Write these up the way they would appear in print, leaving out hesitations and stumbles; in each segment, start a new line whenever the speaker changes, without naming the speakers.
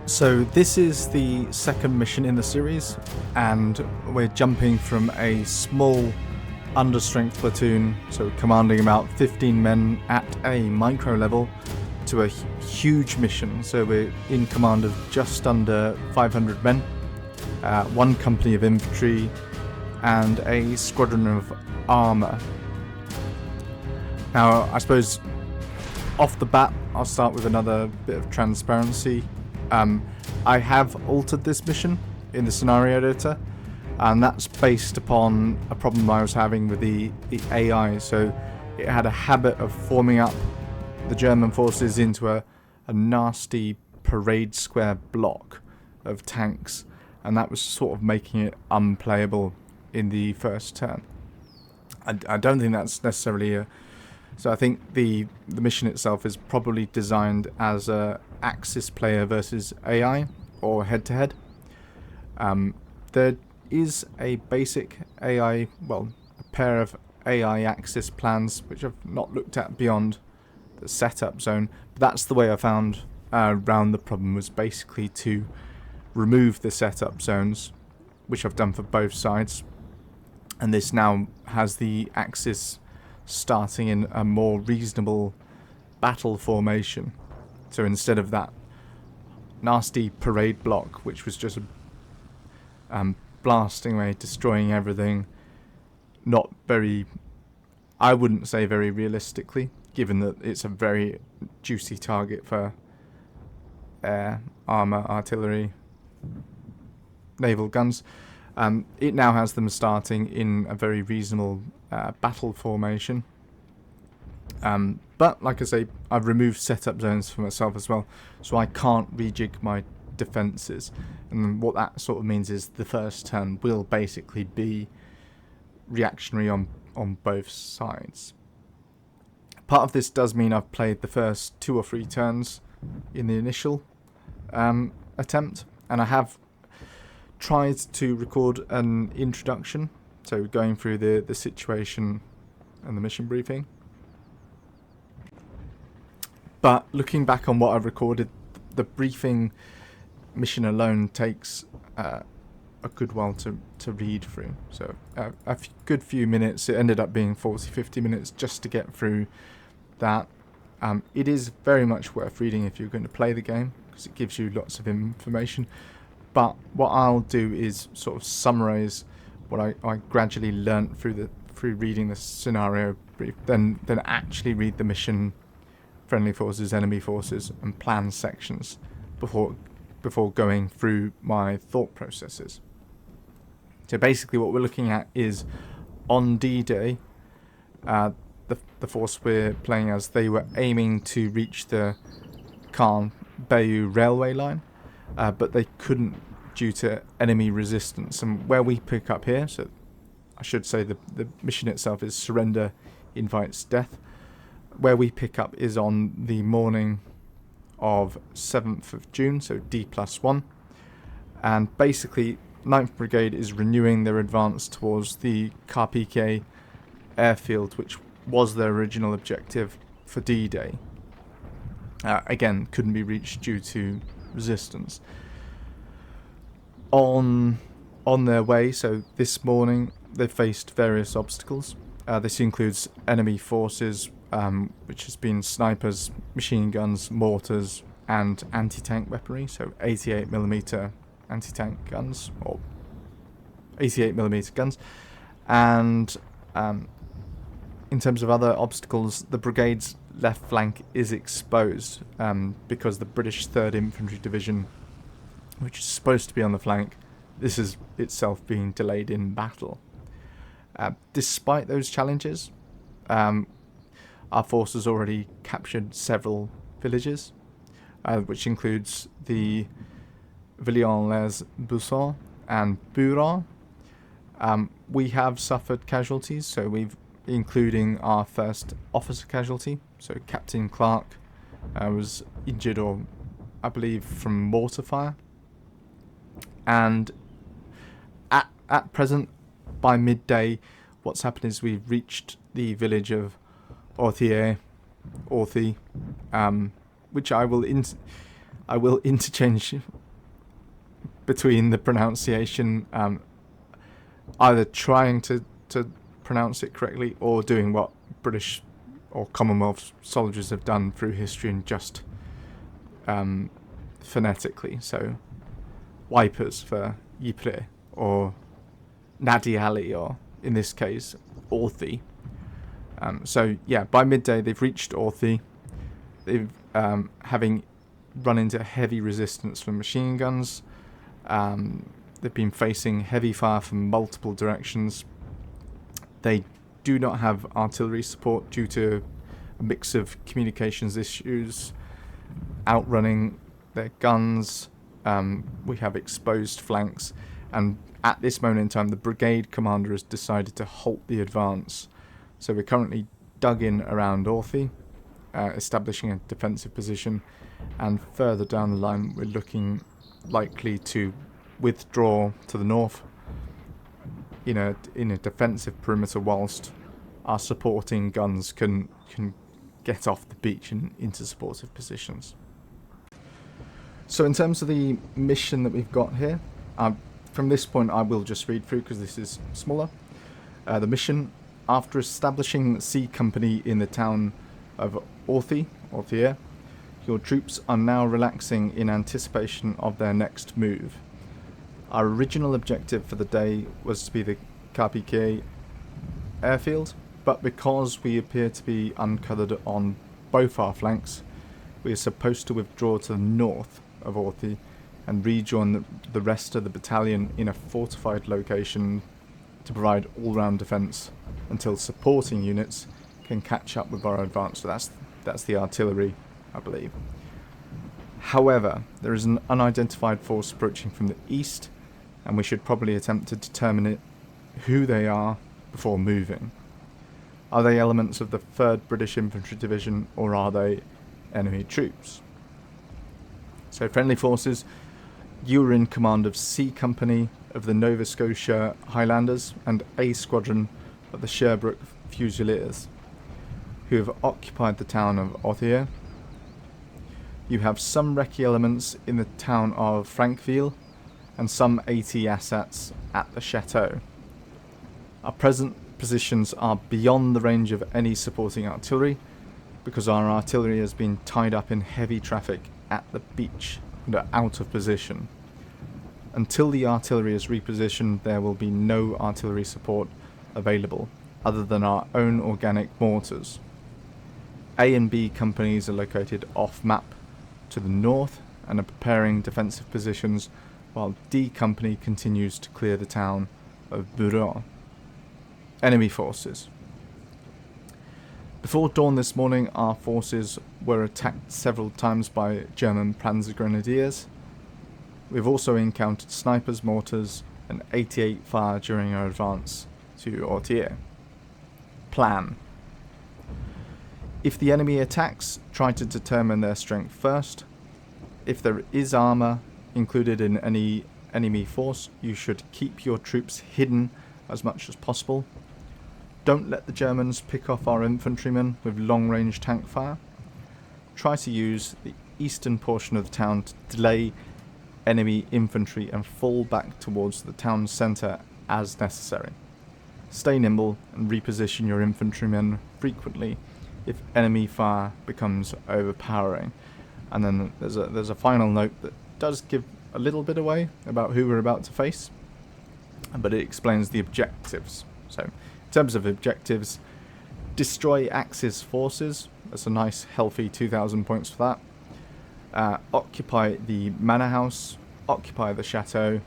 So this is the second mission in the series, and we're jumping from a small understrength platoon, so commanding about 15 men at a micro level, to a huge mission. So we're in command of just under 500 men, one company of infantry, and a squadron of armour. Now, I suppose off the bat, I'll start with another bit of transparency. I have altered this mission in the scenario editor, and that's based upon a problem I was having with the AI. So it had a habit of forming up the German forces into a nasty parade square block of tanks, and that was sort of making it unplayable in the first turn. I don't think that's necessarily a... So I think the mission itself is probably designed as a Axis player versus AI, or head-to-head. There is a basic AI, well, a pair of AI Axis plans, which I've not looked at beyond the setup zone. But that's the way I found around the problem, was basically to remove the setup zones, which I've done for both sides. And this now has the Axis starting in a more reasonable battle formation. So instead of that nasty parade block, which was just blasting away, destroying everything, not very, I wouldn't say very realistically, given that it's a very juicy target for air, armour, artillery, naval guns. It now has them starting in a very reasonable battle formation. But like I say, I've removed setup zones for myself as well, so I can't rejig my defences. And what that sort of means is the first turn will basically be reactionary on both sides. Part of this does mean I've played the first 2 or 3 turns in the initial attempt, and I have tried to record an introduction, so going through the situation and the mission briefing. But looking back on what I've recorded, the briefing mission alone takes a good while to read through. So good few minutes. It ended up being 40-50 minutes just to get through that. It is very much worth reading if you're going to play the game, because it gives you lots of information. But what I'll do is sort of summarise what I gradually learnt through reading the scenario brief, then actually read the mission, friendly forces, enemy forces, and plan sections before going through my thought processes. So basically what we're looking at is, on D-Day, the force we're playing as, they were aiming to reach the Caen-Bayeux railway line, but they couldn't due to enemy resistance. And where we pick up here, so I should say the mission itself is Surrender Invites Death. Where we pick up is on the morning of 7th of June, so D+1. And basically, 9th Brigade is renewing their advance towards the Carpiquet airfield, which was their original objective for D-Day. Again, couldn't be reached due to resistance. On their way, so this morning, they faced various obstacles. This includes enemy forces, which has been snipers, machine guns, mortars, and anti-tank weaponry, so 88mm anti-tank guns, or 88mm guns. And in terms of other obstacles, the brigade's left flank is exposed because the British 3rd Infantry Division, which is supposed to be on the flank, this is itself being delayed in battle. Despite those challenges, our force has already captured several villages, which includes the Villiers-les-Buissons and Buron. We have suffered casualties, so including our first officer casualty. So Captain Clark was injured, or I believe from mortar fire. And at present, by midday, what's happened is we've reached the village of Authie, which I will I will interchange between the pronunciation, either trying to pronounce it correctly or doing what British or Commonwealth soldiers have done through history and just phonetically. So wipers for Ypres, or Nadi Ali, or in this case Authie. So yeah, by midday they've reached Authie. They've having run into heavy resistance from machine guns. They've been facing heavy fire from multiple directions. They do not have artillery support due to a mix of communications issues, outrunning their guns. We have exposed flanks, and at this moment in time the brigade commander has decided to halt the advance. So we're currently dug in around Authie, establishing a defensive position, and further down the line we're looking likely to withdraw to the north in a defensive perimeter, whilst our supporting guns can get off the beach and into supportive positions. So in terms of the mission that we've got here, from this point I will just read through because this is smaller. The mission: after establishing C Company in the town of Authie, your troops are now relaxing in anticipation of their next move. Our original objective for the day was to be the Carpiquet airfield, but because we appear to be uncovered on both our flanks, we are supposed to withdraw to the north of Authie and rejoin the rest of the battalion in a fortified location to provide all-round defence until supporting units can catch up with our advance. So that's the artillery, I believe. However, there is an unidentified force approaching from the east, and we should probably attempt to determine who they are before moving. Are they elements of the 3rd British Infantry Division, or are they enemy troops? So friendly forces, you are in command of C Company of the Nova Scotia Highlanders and A Squadron of the Sherbrooke Fusiliers, who have occupied the town of Authie. You have some recce elements in the town of Frankville and some AT assets at the chateau. Our present positions are beyond the range of any supporting artillery because our artillery has been tied up in heavy traffic at the beach and are out of position. Until the artillery is repositioned, there will be no artillery support available other than our own organic mortars. A and B companies are located off-map to the north and are preparing defensive positions, while D Company continues to clear the town of Bureau. Enemy forces. Before dawn this morning, our forces were attacked several times by German Panzer Grenadiers. We've also encountered snipers, mortars, and 88 fire during our advance to Authie. Plan. If the enemy attacks, try to determine their strength first. If there is armour included in any enemy force, you should keep your troops hidden as much as possible. Don't let the Germans pick off our infantrymen with long-range tank fire. Try to use the eastern portion of the town to delay enemy infantry and fall back towards the town centre as necessary. Stay nimble and reposition your infantrymen frequently if enemy fire becomes overpowering. And then there's a final note that does give a little bit away about who we're about to face, but it explains the objectives. So in terms of objectives, destroy Axis forces. That's a nice healthy 2,000 points for that. Occupy the manor house, occupy the chateau,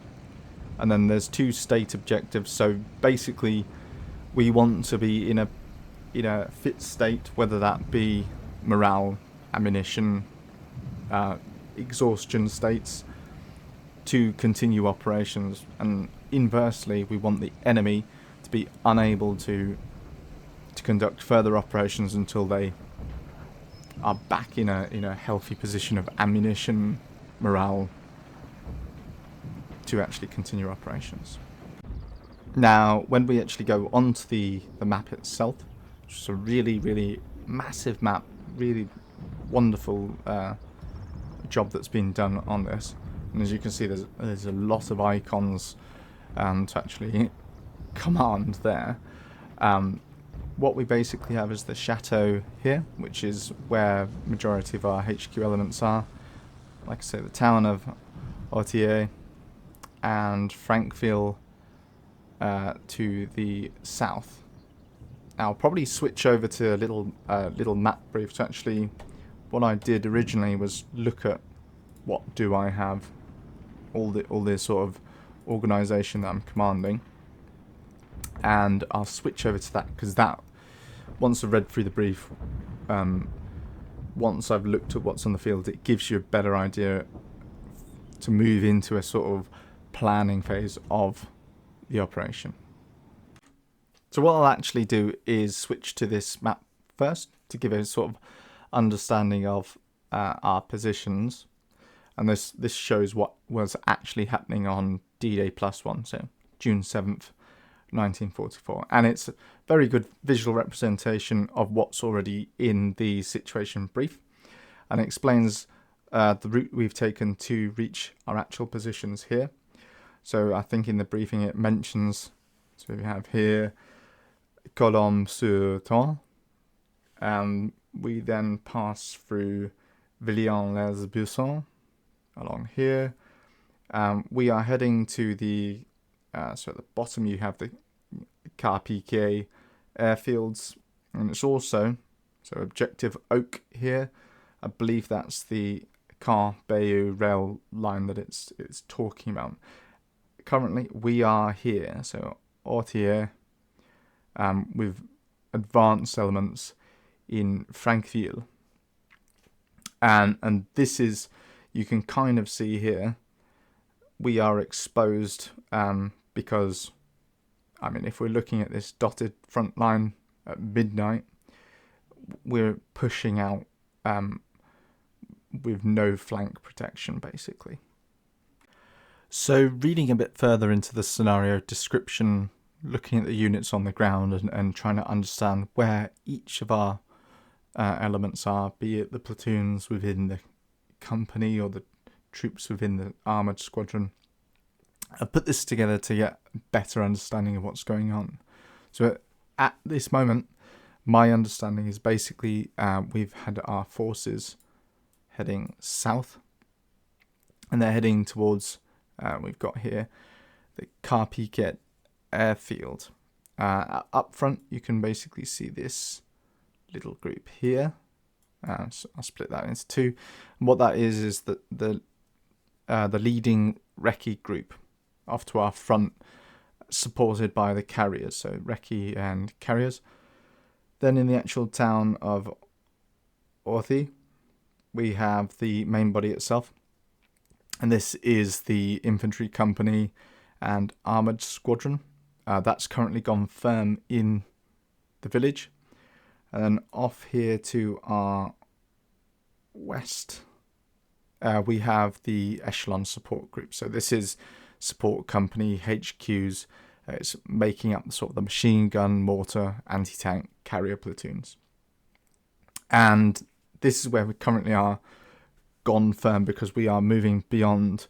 and then there's 2 state objectives. So basically we want to be in a fit state, whether that be morale, ammunition, exhaustion states, to continue operations, and inversely we want the enemy to be unable to conduct further operations until they are back in a healthy position of ammunition, morale, to actually continue operations. Now, when we actually go onto the map itself, which is a really, really massive map, really wonderful job that's been done on this. And as you can see, there's a lot of icons to actually command there. What we basically have is the chateau here, which is where majority of our HQ elements are. Like I say, the town of Authie and Frankville to the south. I'll probably switch over to a little map brief. So actually, what I did originally was look at what do I have, all this sort of organisation that I'm commanding, and I'll switch over to that because that, once I've read through the brief, once I've looked at what's on the field, it gives you a better idea to move into a sort of planning phase of the operation. So what I'll actually do is switch to this map first to give a sort of understanding of our positions, and this shows what was actually happening on D-Day +1, so June 7th, 1944, and it's a very good visual representation of what's already in the situation brief, and it explains the route we've taken to reach our actual positions here. So I think in the briefing it mentions, so we have here Colombe-sur-Thames, and we then pass through Villiers-les-Buissons along here. We are heading to the, so at the bottom you have the Carpiquet airfields, and it's also, so Objective Oak here, I believe that's the Caen-Bayeux rail line that it's talking about. Currently we are here, so Authie, with advanced elements in Frankville, and this is, you can kind of see here, we are exposed because, I mean, if we're looking at this dotted front line at midnight, we're pushing out with no flank protection, basically. So reading a bit further into the scenario description, looking at the units on the ground and trying to understand where each of our elements are, be it the platoons within the company or the troops within the armoured squadron, I put this together to get a better understanding of what's going on. So at this moment, my understanding is basically we've had our forces heading south, and they're heading towards, we've got here, the Carpiquet airfield. Up front, you can basically see this little group here. So I'll split that into two. And what that is that the leading recce group off to our front, supported by the carriers, so recce and carriers. Then in the actual town of Authie, we have the main body itself, and this is the infantry company and armoured squadron. That's currently gone firm in the village. And then off here to our west, we have the echelon support group. So this is support company HQs. It's making up sort of the machine gun, mortar, anti-tank, carrier platoons. And this is where we currently are gone firm, because we are moving beyond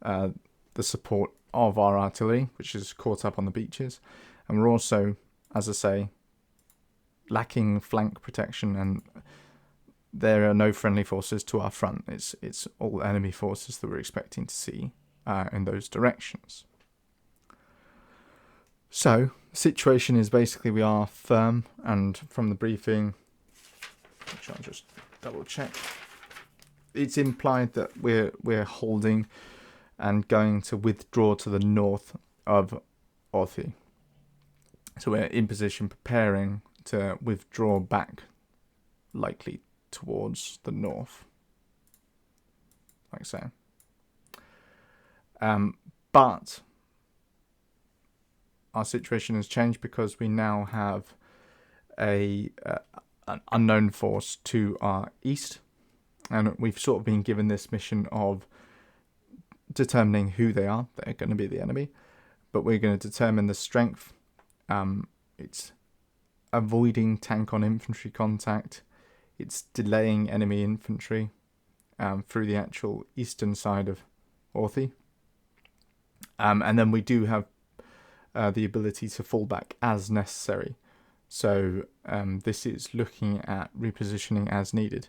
the support of our artillery, which is caught up on the beaches. And we're also, as I say, lacking flank protection, and there are no friendly forces to our front. It's all enemy forces that we're expecting to see in those directions. So the situation is basically we are firm, and from the briefing, which I'll just double check, it's implied that we're holding and going to withdraw to the north of Authie. So we're in position, preparing to withdraw back, likely towards the north, like so. But our situation has changed because we now have an unknown force to our east, and we've sort of been given this mission of determining who they are. They're going to be the enemy, but we're going to determine the strength. It's avoiding tank on infantry contact. It's delaying enemy infantry, through the actual eastern side of Authie. And then we do have the ability to fall back as necessary. So this is looking at repositioning as needed.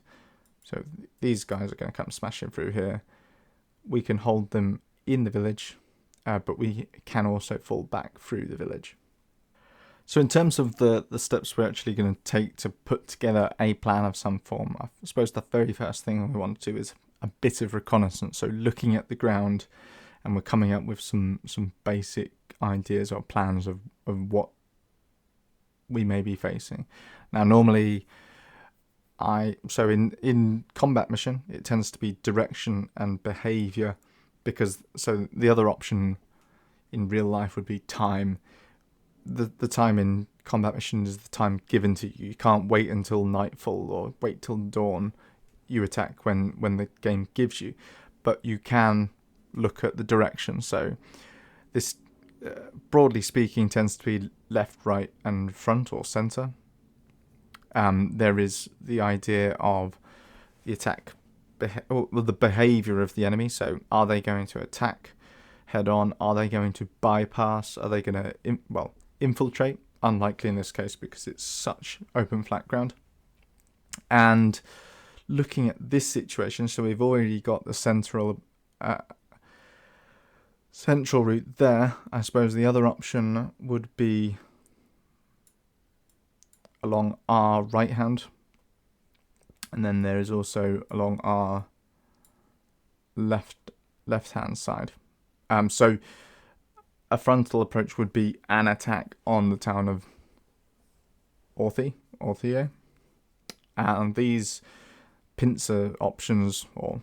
So these guys are going to come smashing through here. We can hold them in the village, but we can also fall back through the village. So in terms of the steps we're actually going to take to put together a plan of some form, I suppose the very first thing we want to do is a bit of reconnaissance. So looking at the ground, and we're coming up with some basic ideas or plans of what we may be facing. Now, normally, in combat mission, it tends to be direction and behavior, because so the other option in real life would be time. The time in combat mission is the time given to you. You can't wait until nightfall or wait till dawn. You attack when the game gives you, but you can look at the direction. So this, broadly speaking, tends to be left, right, and front or center. There is the idea of the attack, or the behavior of the enemy. So are they going to attack head on? Are they going to bypass? Are they going to infiltrate? Unlikely in this case because it's such open flat ground. And looking at this situation, so we've already got the central route there. I suppose the other option would be along our right hand, and then there is also along our left hand side. So a frontal approach would be an attack on the town of Authie, and these pincer options, or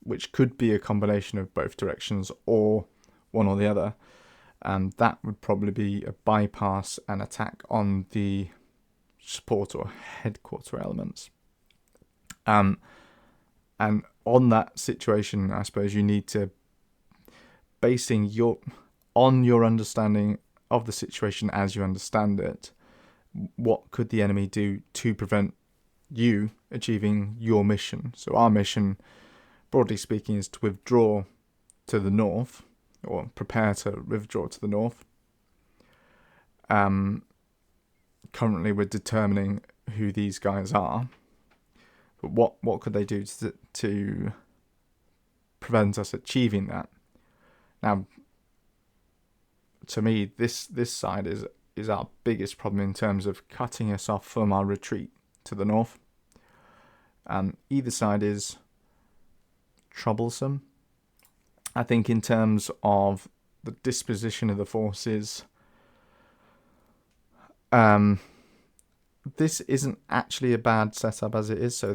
which could be a combination of both directions or one or the other, that would probably be a bypass and attack on the support or headquarter elements. And on that situation, I suppose you need to, basing your understanding of the situation as you understand it, what could the enemy do to prevent you achieving your mission? So our mission, broadly speaking, is to withdraw to the north, or prepare to withdraw to the north. Currently we're determining who these guys are, but what could they do to prevent us achieving that? Now, to me, this side is our biggest problem in terms of cutting us off from our retreat to the north. Either side is troublesome. I think in terms of the disposition of the forces, this isn't actually a bad setup as it is. So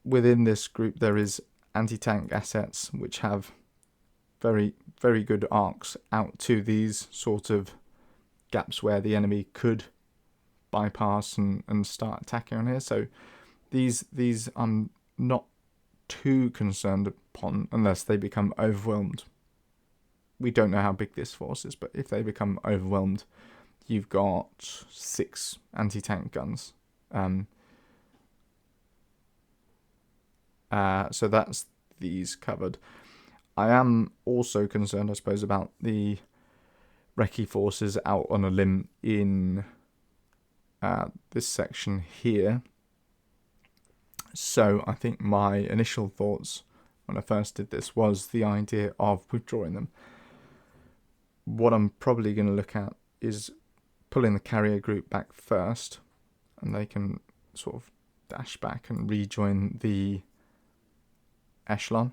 within this group there is anti-tank assets which have very, very good arcs out to these sort of gaps where the enemy could bypass and start attacking on here. So these I'm not too concerned upon unless they become overwhelmed. We don't know how big this force is, but if they become overwhelmed, you've got 6 anti-tank guns. So that's these covered. I am also concerned, I suppose, about the recce forces out on a limb in this section here. So I think my initial thoughts when I first did this was the idea of withdrawing them. What I'm probably going to look at is pulling the carrier group back first, and they can sort of dash back and rejoin the echelon.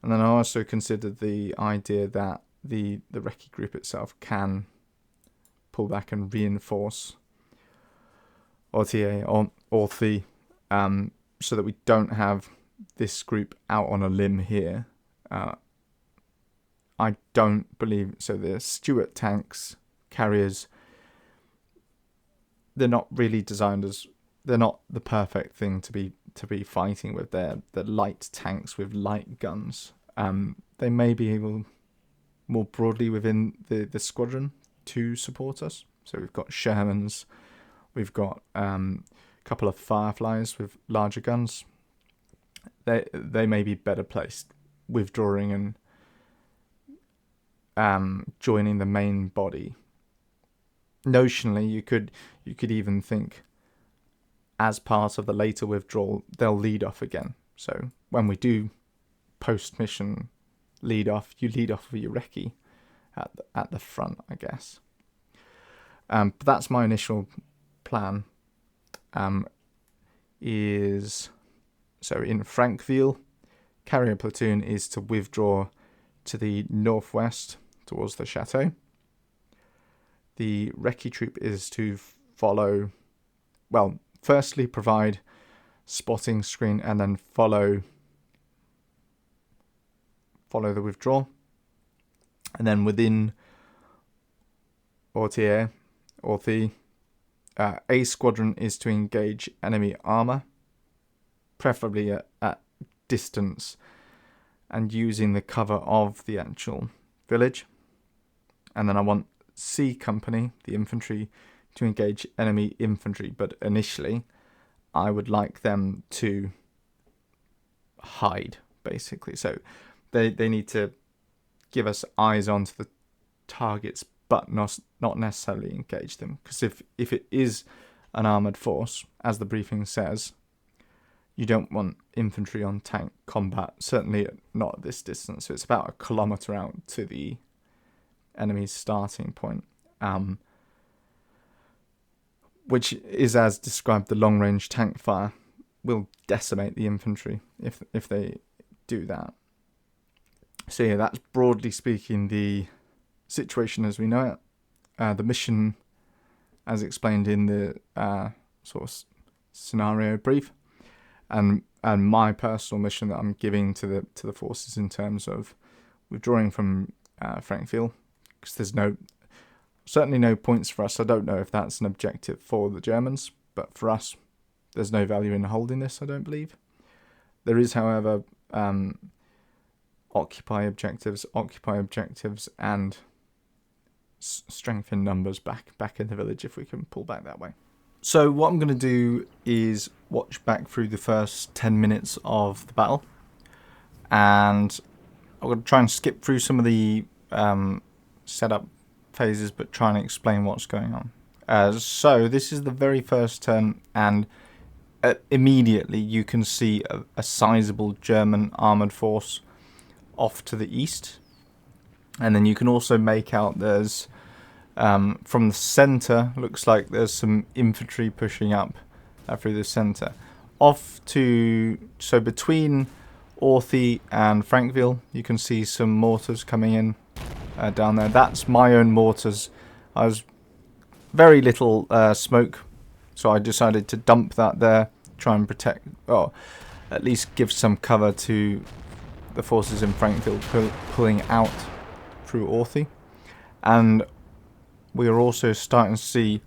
And then I also considered the idea that the recce group itself can pull back and reinforce Authie, so that we don't have this group out on a limb here. I don't believe so. The Stuart tanks, carriers, they're not really designed as, they're not the perfect thing to be fighting with. They're light tanks with light guns. They may be able more broadly within the squadron to support us. So we've got Shermans, we've got a couple of Fireflies with larger guns. they may be better placed withdrawing and joining the main body. Notionally, you could even think, as part of the later withdrawal, they'll lead off again. So when we do post-mission lead off, you lead off with your recce at the front, I guess. But that's my initial plan. Is so in Frankville, carrier platoon is to withdraw to the northwest towards the chateau. The recce troop is to follow, well, firstly provide spotting screen and then follow the withdrawal. And then within Authie, A squadron is to engage enemy armor, preferably at distance and using the cover of the actual village. And then I want C company, the infantry, to engage enemy infantry, but initially I would like them to hide, basically. So they need to give us eyes onto the targets, but not necessarily engage them. Because if it is an armoured force, as the briefing says, you don't want infantry on tank combat, certainly not at this distance. So it's about 1 kilometre out to the enemy's starting point, which is, as described, the long-range tank fire will decimate the infantry if they do that. So yeah, that's broadly speaking the situation as we know it. The mission, as explained in the sort of scenario brief, and my personal mission that I'm giving to the forces in terms of withdrawing from Frankville, because there's certainly no points for us. I don't know if that's an objective for the Germans, but for us, there's no value in holding this, I don't believe. There is, however, occupy objectives, and strengthen numbers back in the village if we can pull back that way. So what I'm going to do is watch back through the first 10 minutes of the battle, and I'm going to try and skip through some of the setup phases, but try and explain what's going on. So this is the very first turn, and immediately you can see a sizable German armoured force off to the east, and then you can also make out there's from the centre, looks like there's some infantry pushing up through the centre. So between Authie and Frankville, you can see some mortars coming in down there. That's my own mortars. I was very little smoke, so I decided to dump that there, try and protect, or at least give some cover to the forces in Frankville pulling out through Authie. And we are also starting to see,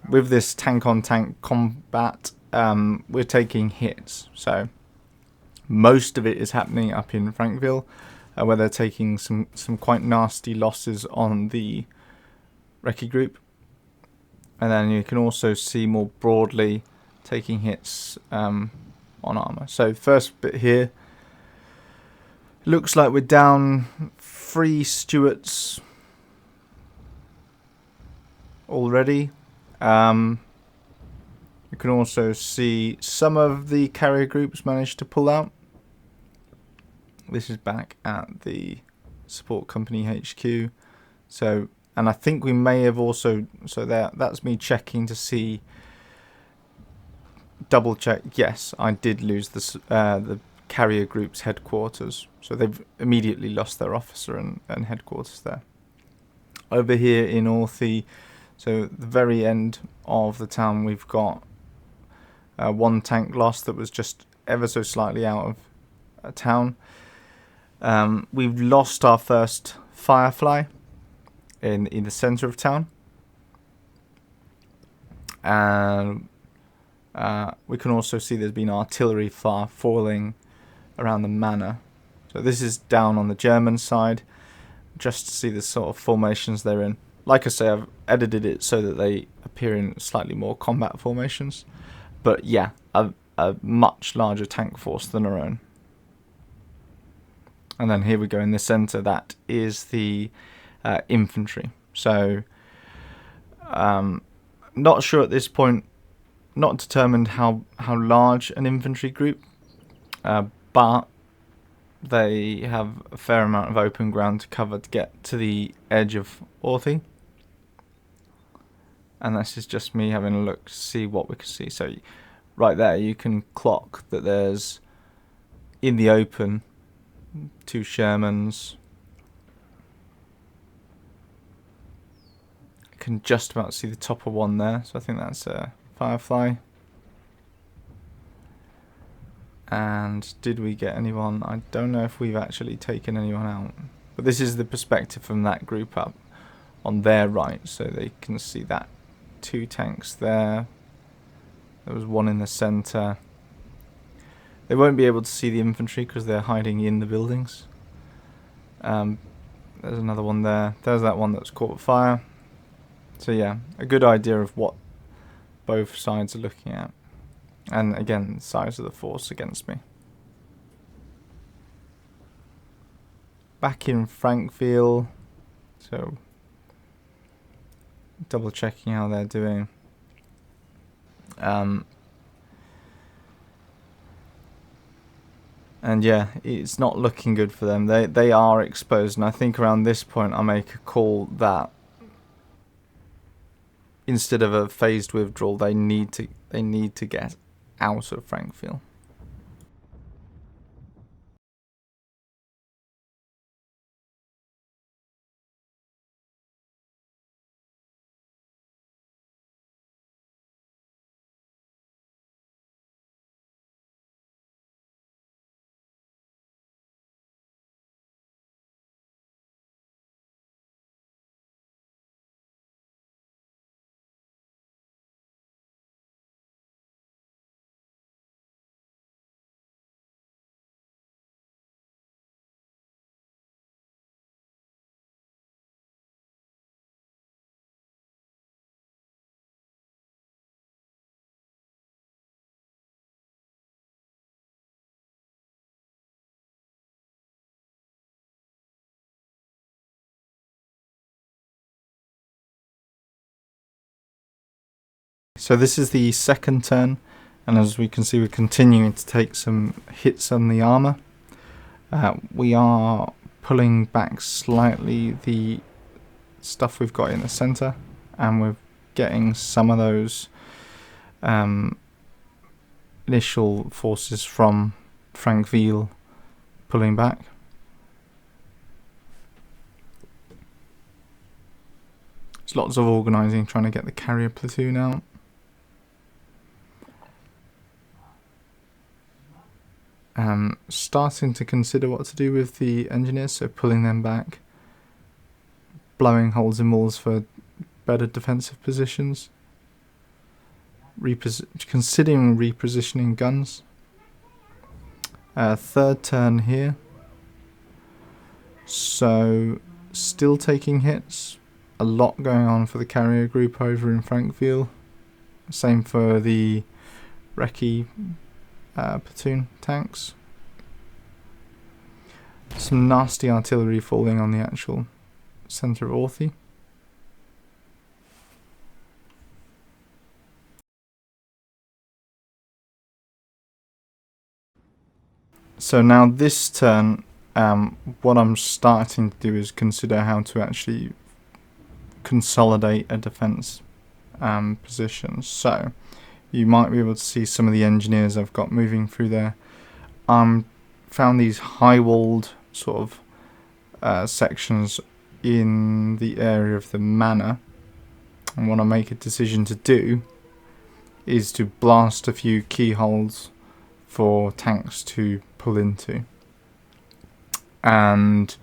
with this tank-on-tank combat, we're taking hits. So most of it is happening up in Frankville, where they're taking some quite nasty losses on the recce group. And then you can also see more broadly taking hits on armour. So first bit here, looks like we're down 3 Stuarts already. You can also see some of the carrier groups managed to pull out. This is back at the support company HQ. So, and I think we may have also, so that's me checking to see, double check. Yes, I did lose the carrier group's headquarters. So they've immediately lost their officer and headquarters there. Over here in Authie, so the very end of the town, we've got 1 tank lost that was just ever so slightly out of town. We've lost our first Firefly in the centre of town. And we can also see there's been artillery fire falling around the manor. So this is down on the German side, just to see the sort of formations they're in. Like I say, I've edited it so that they appear in slightly more combat formations. But yeah, a much larger tank force than our own. And then here we go in the centre, that is the infantry. So not sure at this point, not determined how large an infantry group, but they have a fair amount of open ground to cover to get to the edge of Authie. And this is just me having a look to see what we can see. So right there you can clock that there's, in the open, 2 Shermans. I can just about see the top of one there, so I think that's a Firefly. And did we get anyone? I don't know if we've actually taken anyone out. But this is the perspective from that group up on their right, so they can see that 2 tanks there. There was one in the centre. They won't be able to see the infantry because they're hiding in the buildings. There's another one there. There's that one that's caught fire. So yeah, a good idea of what both sides are looking at. And again, the size of the force against me. Back in Frankville. So double checking how they're doing. And yeah, it's not looking good for them. They are exposed, and I think around this point I make a call that instead of a phased withdrawal, they need to get out of Frankville. So this is the second turn, and as we can see, we're continuing to take some hits on the armour. We are pulling back slightly the stuff we've got in the centre, and we're getting some of those initial forces from Frankville pulling back. There's lots of organising, trying to get the carrier platoon out. Starting to consider what to do with the engineers, so pulling them back, blowing holes in walls for better defensive positions, considering repositioning guns. Third turn here, so still taking hits, a lot going on for the carrier group over in Frankville, same for the recce platoon tanks. Some nasty artillery falling on the actual centre of Authie. So now this turn, what I'm starting to do is consider how to actually consolidate a defence position. So you might be able to see some of the engineers I've got moving through there. Found these high-walled sort of sections in the area of the manor, and what I make a decision to do is to blast a few keyholes for tanks to pull into. And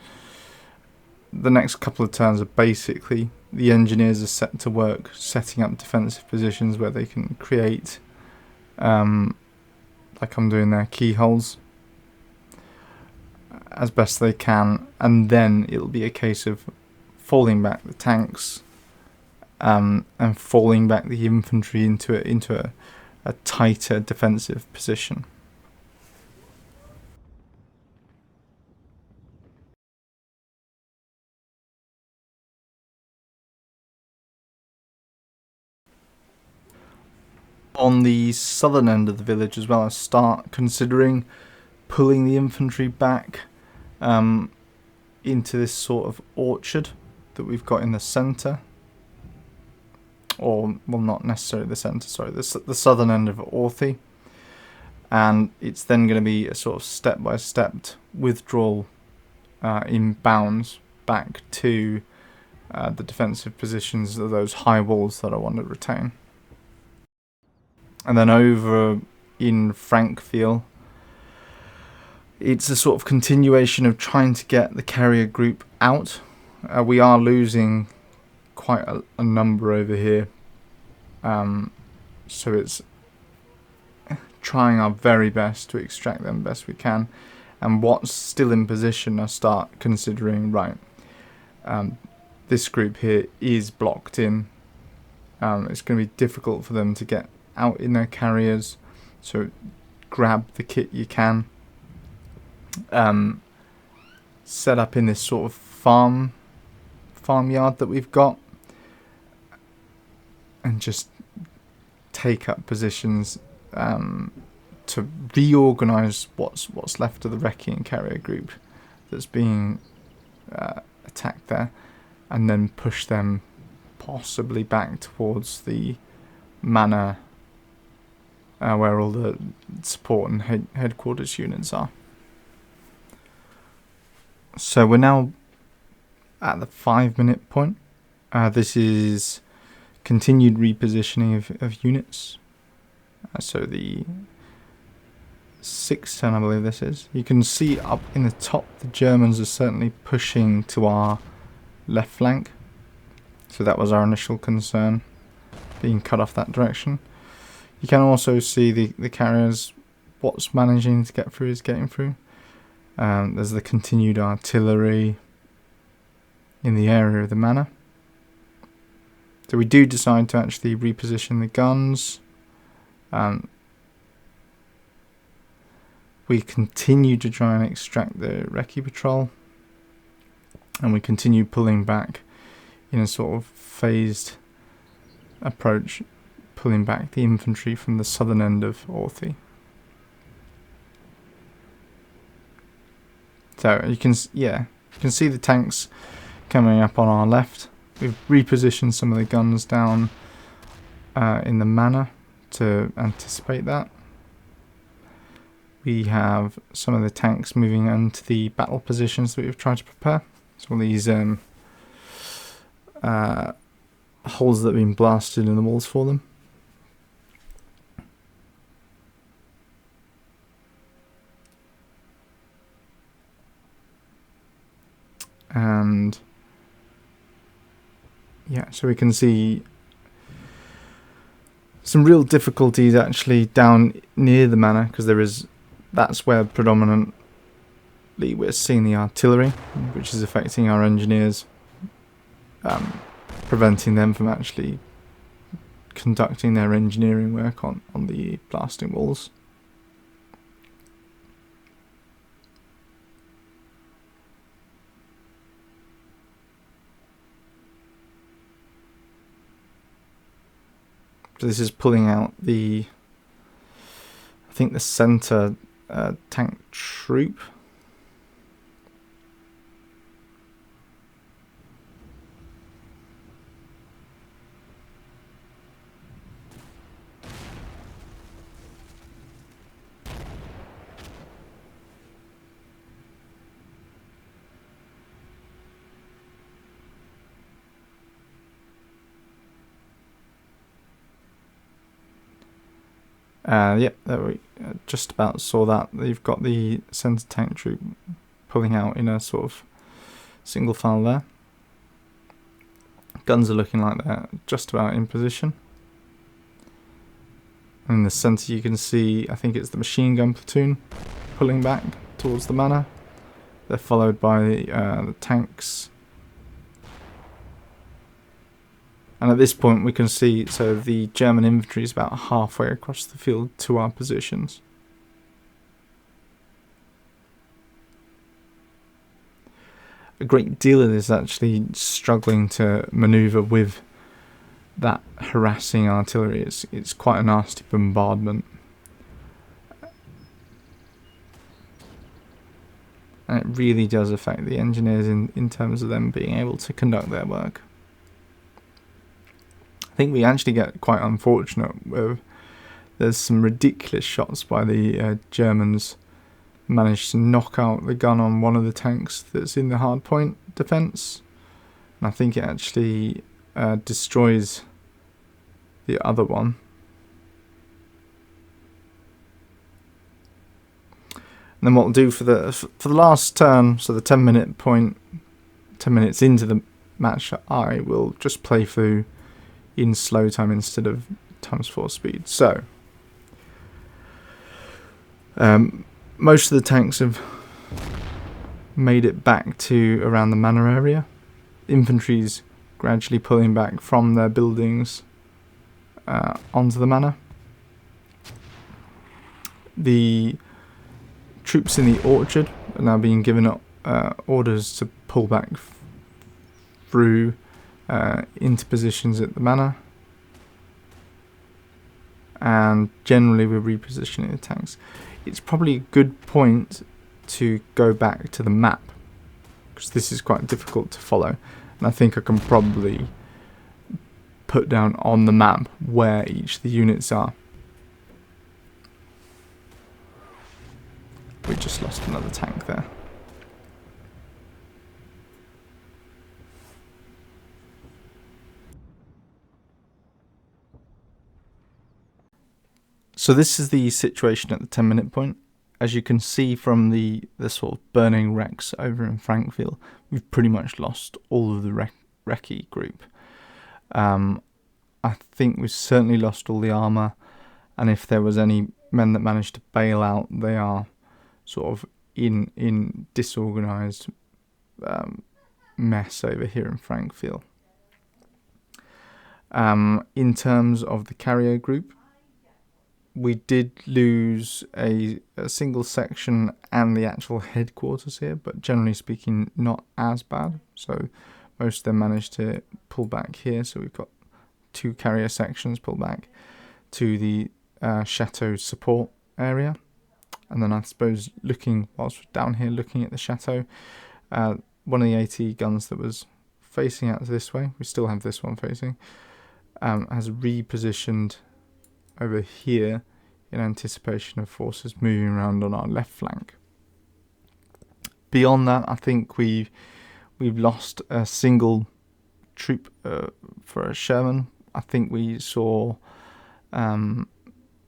the next couple of turns are basically the engineers are set to work setting up defensive positions where they can create, like I'm doing there, keyholes as best they can, and then it'll be a case of falling back the tanks and falling back the infantry into a tighter defensive position. On the southern end of the village as well, I start considering pulling the infantry back into this sort of orchard that we've got in the centre. Or, well, not necessarily the centre, sorry, the southern end of Authie. And it's then going to be a sort of step-by-step withdrawal in bounds back to the defensive positions of those high walls that I want to retain. And then over in Frankfield, it's a sort of continuation of trying to get the carrier group out. We are losing quite a number over here, so it's trying our very best to extract them best we can. And what's still in position, I start considering, right, this group here is blocked in. It's going to be difficult for them to get out in their carriers, so grab the kit you can. Set up in this sort of farmyard that we've got, and just take up positions to reorganise what's left of the wrecking carrier group that's being attacked there, and then push them possibly back towards the manor where all the support and headquarters units are. So we're now at the 5-minute point. This is continued repositioning of units. So the 6th turn, I believe this is. You can see up in the top, the Germans are certainly pushing to our left flank. So that was our initial concern, being cut off that direction. You can also see the carriers, what's managing to get through is getting through. There's the continued artillery in the area of the manor. So we do decide to actually reposition the guns. We continue to try and extract the recce patrol, and we continue pulling back in a sort of phased approach, pulling back the infantry from the southern end of Authie. So you can see the tanks coming up on our left. We've repositioned some of the guns down in the manor to anticipate that. We have some of the tanks moving into the battle positions that we've tried to prepare. So all these holes that have been blasted in the walls for them. And yeah, so we can see some real difficulties actually down near the manor, because that's where predominantly we're seeing the artillery, which is affecting our engineers, preventing them from actually conducting their engineering work on the blasting walls. So this is pulling out I think the centre tank troop. Yep, there we just about saw that. They've got the centre tank troop pulling out in a sort of single file there. Guns are looking like they're just about in position. And in the centre you can see, I think it's the machine gun platoon pulling back towards the manor. They're followed by the tanks And at this point we can see, so the German infantry is about halfway across the field to our positions. A great deal of this actually struggling to manoeuvre with that harassing artillery. It's quite a nasty bombardment. And it really does affect the engineers in terms of them being able to conduct their work. I think we actually get quite unfortunate with, there's some ridiculous shots by the Germans. Managed to knock out the gun on one of the tanks that's in the hardpoint defense, and I think it actually destroys the other one. And then what we'll do for the last turn, so the 10-minute point, 10 minutes into the match, I will just play through in slow time instead of ×4 speed. So most of the tanks have made it back to around the manor area. Infantry's gradually pulling back from their buildings onto the manor. The troops in the orchard are now being given orders to pull back through into positions at the manor. And generally we're repositioning the tanks. It's probably a good point to go back to the map, because this is quite difficult to follow, and I think I can probably put down on the map where each of the units are. We just lost another tank there. So this is the situation at the 10-minute point. As you can see from the sort of burning wrecks over in Frankfield, we've pretty much lost all of the recce group. I think we've certainly lost all the armour, and if there was any men that managed to bail out, they are sort of in disorganised mess over here in Frankfield. In terms of the carrier group, we did lose a single section and the actual headquarters here, but generally speaking not as bad. So most of them managed to pull back here. So we've got 2 carrier sections pull back to the chateau support area. And then I suppose whilst we're down here looking at the chateau, one of the AT guns that was facing out this way, we still have this one facing, has repositioned over here in anticipation of forces moving around on our left flank. Beyond that, I think we've lost a single troop for a Sherman. I think we saw a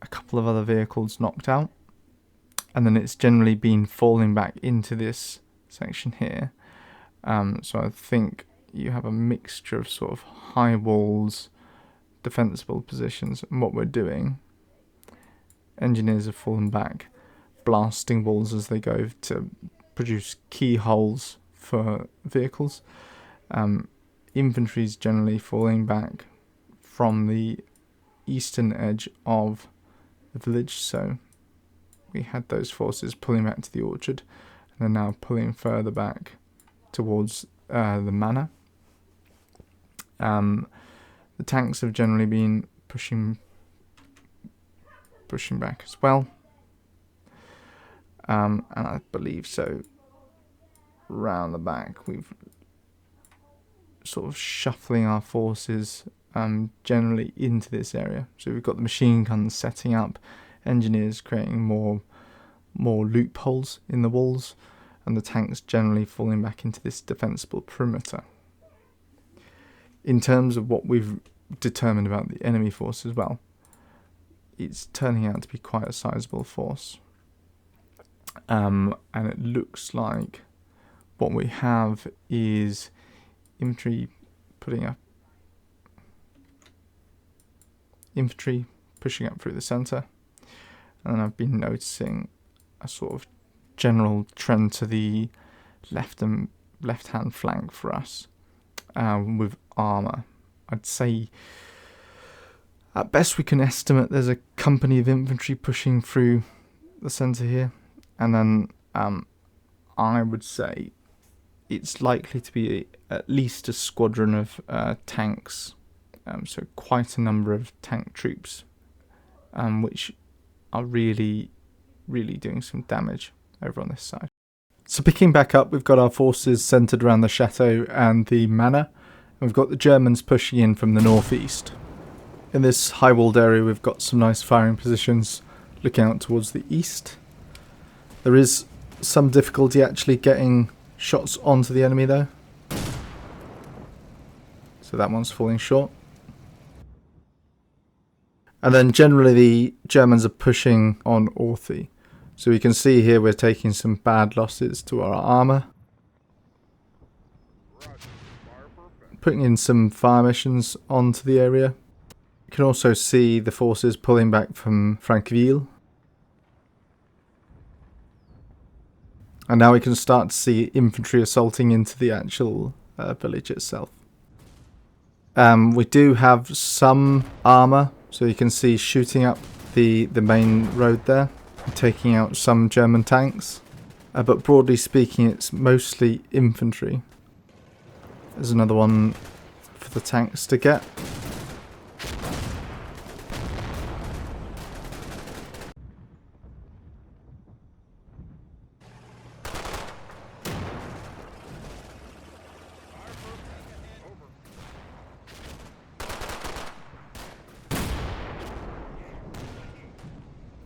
couple of other vehicles knocked out, and then it's generally been falling back into this section here. So I think you have a mixture of sort of high walls, defensible positions, and what we're doing, engineers have fallen back, blasting walls as they go to produce keyholes for vehicles. Infantry's generally falling back from the eastern edge of the village, so we had those forces pulling back to the orchard, and they're now pulling further back towards the manor. The tanks have generally been pushing back as well, and I believe so round the back we've sort of shuffling our forces generally into this area. So we've got the machine guns setting up, engineers creating more loopholes in the walls, and the tanks generally falling back into this defensible perimeter. In terms of what we've determined about the enemy force as well, it's turning out to be quite a sizable force, and it looks like what we have is infantry pushing up through the centre, and then I've been noticing a sort of general trend to the left hand flank for us with armour. I'd say at best we can estimate there's a company of infantry pushing through the centre here, and then I would say it's likely to be at least a squadron of tanks, so quite a number of tank troops, which are really doing some damage over on this side. So picking back up, we've got our forces centred around the chateau and the manor, and we've got the Germans pushing in from the northeast. In this high-walled area, we've got some nice firing positions looking out towards the east. There is some difficulty actually getting shots onto the enemy though. So that one's falling short. And then generally the Germans are pushing on Authie. So you can see here we're taking some bad losses to our armour. Putting in some fire missions onto the area. You can also see the forces pulling back from Frankville. And now we can start to see infantry assaulting into the actual village itself. We do have some armour, so you can see shooting up the main road there, taking out some German tanks. But broadly speaking, it's mostly infantry. There's another one for the tanks to get.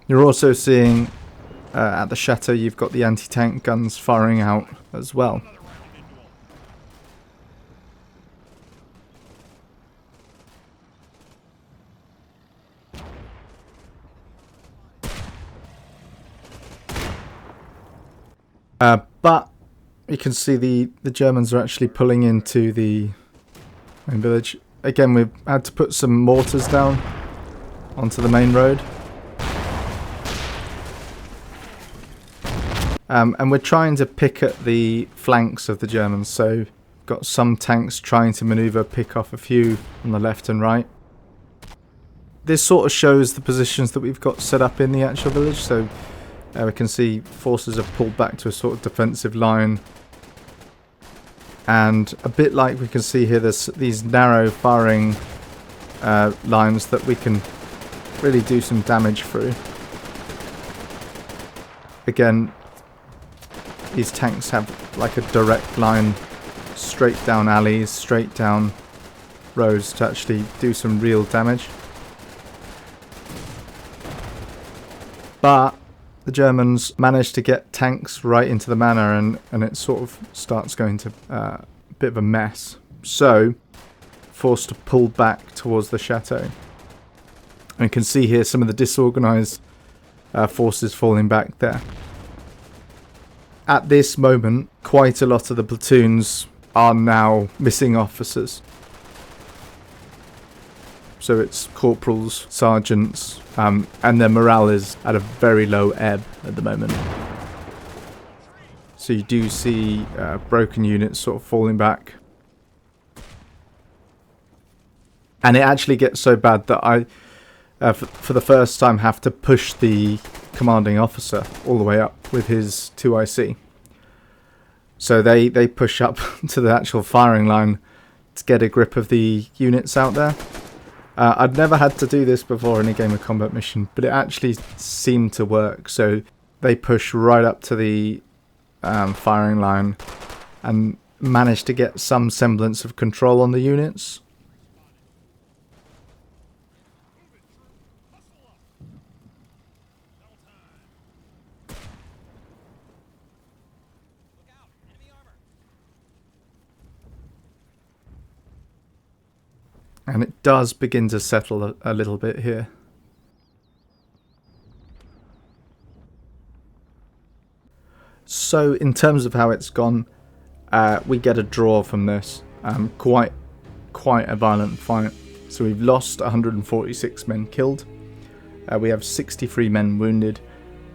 You're also seeing at the chateau you've got the anti-tank guns firing out as well. But you can see the Germans are actually pulling into the main village. Again, we've had to put some mortars down onto the main road. And we're trying to pick at the flanks of the Germans, so got some tanks trying to manoeuvre, pick off a few on the left and right. This sort of shows the positions that we've got set up in the actual village, so we can see forces have pulled back to a sort of defensive line. And a bit like we can see here, there's these narrow firing lines that we can really do some damage through. Again, these tanks have like a direct line straight down alleys, straight down roads to actually do some real damage. But the Germans managed to get tanks right into the manor, and it sort of starts going to a bit of a mess. So, forced to pull back towards the chateau. And you can see here some of the disorganised forces falling back there. At this moment, quite a lot of the platoons are now missing officers. So it's corporals, sergeants, and their morale is at a very low ebb at the moment. So you do see broken units sort of falling back. And it actually gets so bad that I, for the first time, have to push the commanding officer all the way up with his 2IC. So they push up to the actual firing line to get a grip of the units out there. I'd never had to do this before in a game of combat mission, but it actually seemed to work. So they push right up to the firing line and managed to get some semblance of control on the units. And it does begin to settle a little bit here. So in terms of how it's gone, we get a draw from this. Quite a violent fight. So we've lost 146 men killed. We have 63 men wounded.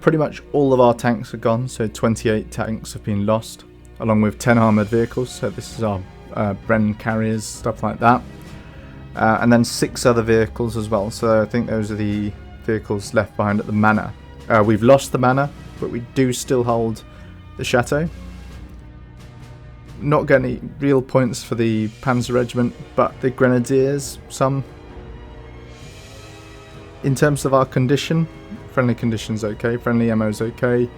Pretty much all of our tanks are gone, so 28 tanks have been lost, along with 10 armoured vehicles. So this is our Bren carriers, stuff like that. and then 6 other vehicles as well. So I think those are the vehicles left behind at the manor. We've lost the manor, but we do still hold the chateau. Not getting any real points for the Panzer Regiment, but the Grenadiers, some. In terms of our condition, friendly condition's okay, friendly ammo's okay.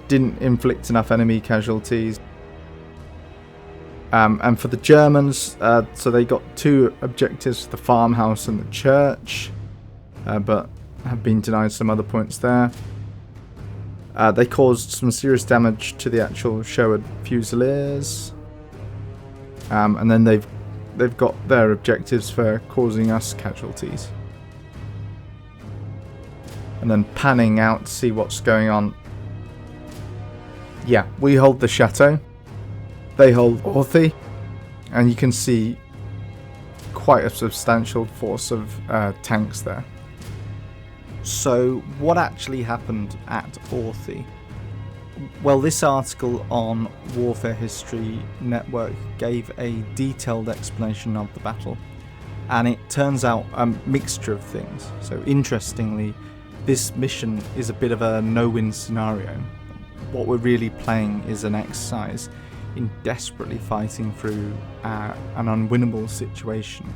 Didn't inflict enough enemy casualties. And for the Germans, so they got 2 objectives, the farmhouse and the church, but have been denied some other points there. They caused some serious damage to the actual Sherwood Fusiliers. And then they've got their objectives for causing us casualties. And then panning out to see what's going on. Yeah, we hold the chateau. They hold Authie. And you can see quite a substantial force of tanks there. So, what actually happened at Authie? Well, this article on Warfare History Network gave a detailed explanation of the battle, and it turns out a mixture of things. So, interestingly, this mission is a bit of a no-win scenario. What we're really playing is an exercise in desperately fighting through an unwinnable situation.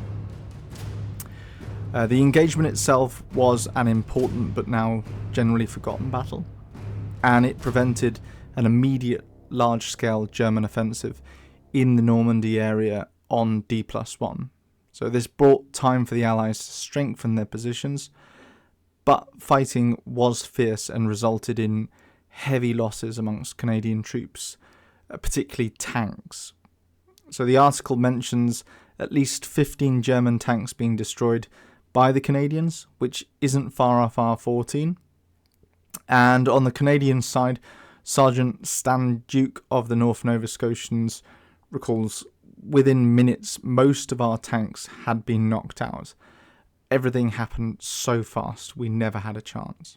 The engagement itself was an important but now generally forgotten battle, and it prevented an immediate large-scale German offensive in the Normandy area on D+1. So this brought time for the Allies to strengthen their positions, but fighting was fierce and resulted in heavy losses amongst Canadian troops, particularly tanks. So the article mentions at least 15 German tanks being destroyed by the Canadians, which isn't far off our 14. And on the Canadian side, Sergeant Stan Duke of the North Nova Scotians recalls within minutes most of our tanks had been knocked out. Everything happened so fast, we never had a chance.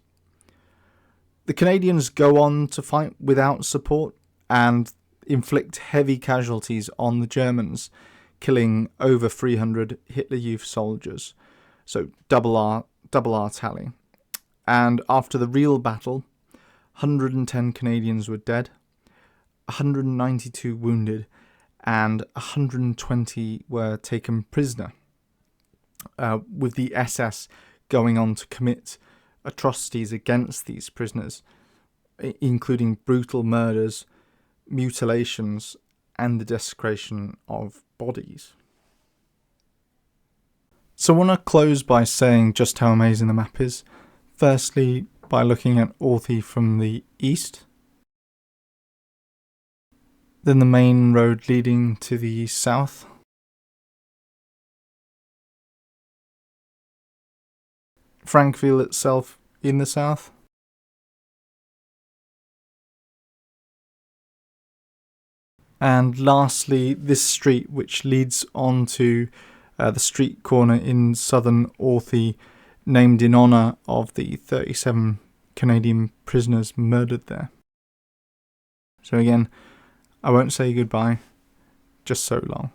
The Canadians go on to fight without support and inflict heavy casualties on the Germans, killing over 300 Hitler Youth soldiers. So double our tally. And after the real battle, 110 Canadians were dead, 192 wounded, and 120 were taken prisoner, with the SS going on to commit atrocities against these prisoners, including brutal murders, mutilations, and the desecration of bodies. So I want to close by saying just how amazing the map is. Firstly, by looking at Authie from the east, then the main road leading to the south, Frankville itself in the south, and lastly this street which leads on to the street corner in southern Authie, named in honour of the 37 Canadian prisoners murdered there. So again, I won't say goodbye, just so long.